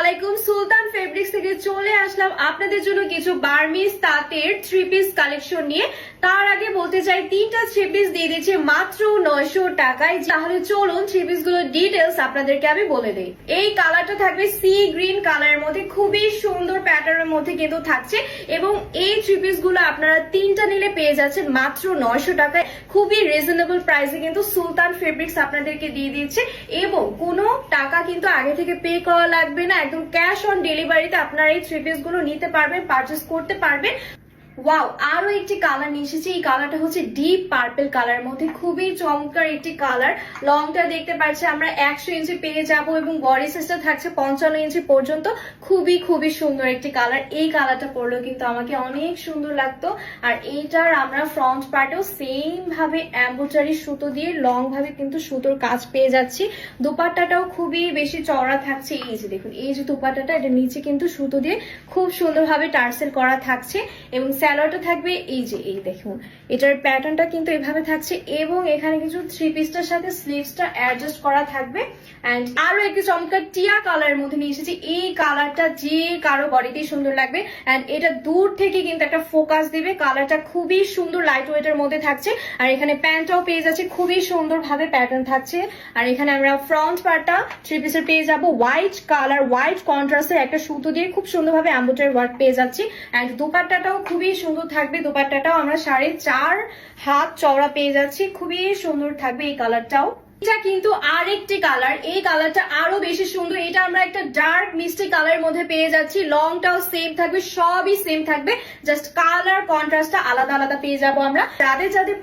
আলাইকুম। সুলতান ফেব্রিক্স থেকে চলে আসলাম আপনাদের জন্য কিছু বার্মিজ তাঁতের 3 পিস কালেকশন নিয়ে। তার আগে বলতে চাই 3টা 3 পিস দিয়ে দিচ্ছে মাত্র 900 টাকায়। তাহলে চলুন 3 পিস গুলোর ডিটেলস আপনাদেরকে আমি বলে দেই। এই কালারটা থাকবে সি গ্রিন কালারের মধ্যে, খুবই সুন্দর প্যাটার্নের মধ্যে কিন্তু থাকছে এবং এই 3 পিস গুলো আপনারা 3টা নিলে পেয়ে যাচ্ছেন মাত্র 900 টাকায়। খুবই রিজনেবল প্রাইসে কিন্তু সুলতান ফেব্রিক্স আপনাদেরকে দিয়ে দিচ্ছে এবং কোনো টাকা কিন্তু আগে থেকে পে করা লাগবে না। একদম ক্যাশ অন ডেলিভারিতে আপনারা এই 3 পিস গুলো নিতে পারবেন, পারচেস করতে পারবেন। ওয়াও, আরো একটি কালার নিয়ে এসেছি। এই কালারটা হচ্ছে ডিপ পার্পল কালার মধ্যে, খুবই চমৎকার একটি কালার। লংটা দেখতে পাচ্ছি আমরা 100 ইঞ্চি পেয়ে যাব এবং বডি সাইজটা থাকছে 55 ইঞ্চি পর্যন্ত। খুবই খুবই সুন্দর একটি কালার। এই কালারটা পরলেও কিন্তু আমাকে অনেক সুন্দর লাগতো। আর এইটার আমরা ফ্রন্ট পার্টেও সেম ভাবে এমব্রয়ডারি সুতো দিয়ে লং ভাবে কিন্তু সুতোর কাজ পেয়ে যাচ্ছি। দোপাট্টাটাও খুবই বেশি চওড়া থাকছে। এই যে দেখুন, এই যে দোপাট্টাটা, এটা নিচে কিন্তু সুতো দিয়ে খুব সুন্দরভাবে টার্সেল করা থাকছে এবং স্যালোয়ারটা থাকবে এই যে, এই দেখুন এটার প্যাটার্নটা কিন্তু এভাবে থাকছে এবং এখানে কিছু 3 পিসটার সাথে স্লিভসটা অ্যাডজাস্ট করা থাকবে। এন্ড আরো একটি চমৎকার টিয়া কালারের মধ্যে নিয়ে এসেছি। এই কালারটা যে কারো বডিতেই সুন্দর লাগবে এন্ড এটা দূর থেকে কিন্তু একটা ফোকাস দিবে। কালারটা খুবই সুন্দর, লাইট ওয়েটের মধ্যে থাকছে। আর এখানে প্যান্টটাও পেয়ে যাচ্ছে, খুবই সুন্দর ভাবে প্যাটার্ন থাকছে। আর এখানে আমরা ফ্রন্ট পার্টটা 3 পিসের পেয়ে যাবো হোয়াইট কালার, হোয়াইট কন্ট্রাস্টের একটা সুতো দিয়ে খুব সুন্দরভাবে এমব্রয়ডারি ওয়ার্ক পেয়ে যাচ্ছি। এন্ড দোপাট্টাটাও খুবই সুন্দর থাকবে। দোপাট্টাটাও আমরা 4.5 হাত চওড়া পেয়ে যাচ্ছি, খুবই সুন্দর থাকবে এই কালারটাও। এটা কিন্তু আরেকটি কালার, এই কালারটা আরো বেশি সুন্দর। এটা আমরা একটা ডার্ক মিষ্টি কালারের মধ্যে পেয়ে যাচ্ছি। লংটাও সেম থাকবে, সবই সেম থাকবে, জাস্ট কালার কন্ট্রাস্টটা আলাদা আলাদা পেয়ে যাবো আমরা। যাদের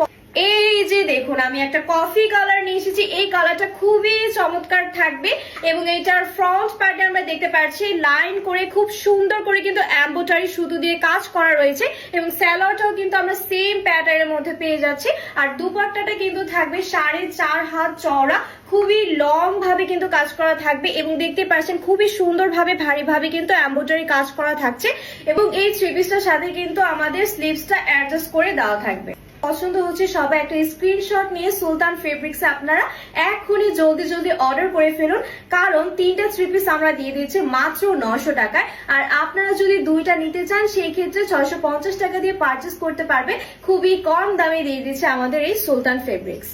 এই যে দেখুন, আমি একটা কফি কালার নিয়ে এসেছি। এই কালারটা খুবই চমৎকার থাকবে এবং এটার ফ্রন্ট পার্টে আমরা দেখতে পাচ্ছি লাইন করে খুব সুন্দর করে কিন্তু এমব্রয়ডারি সুতো দিয়ে কাজ করা রয়েছে এবং স্যালোয়ারটাও কিন্তু আমরা সেম প্যাটার্নের মধ্যে পেয়ে যাচ্ছি। আর দুপাট্টাটা কিন্তু থাকবে 4.5 হাত চওড়া, খুবই লং ভাবে কিন্তু কাজ করা থাকবে এবং দেখতে পাচ্ছেন খুবই সুন্দর ভাবে ভারী ভাবে কিন্তু এমব্রয়ডারি কাজ করা থাকছে এবং এই 3 পিসটার সাথে কিন্তু আমাদের স্লিভসটা অ্যাডজাস্ট করে দেওয়া থাকবে। পছন্দ হচ্ছে সবাই একটা স্ক্রিনশট নিয়ে সুলতান ফেব্রিক্সে আপনারা এখনই জলদি জলদি অর্ডার করে ফেলুন, কারণ 3টা 3 পিস আমরা দিয়ে দিচ্ছি মাত্র 900 টাকায়। আর আপনারা যদি 2টা নিতে চান সেই ক্ষেত্রে 650 টাকা দিয়ে পারচেস করতে পারবে। খুবই কম দামে দিয়ে দিচ্ছে আমাদের এই সুলতান ফেব্রিক্স।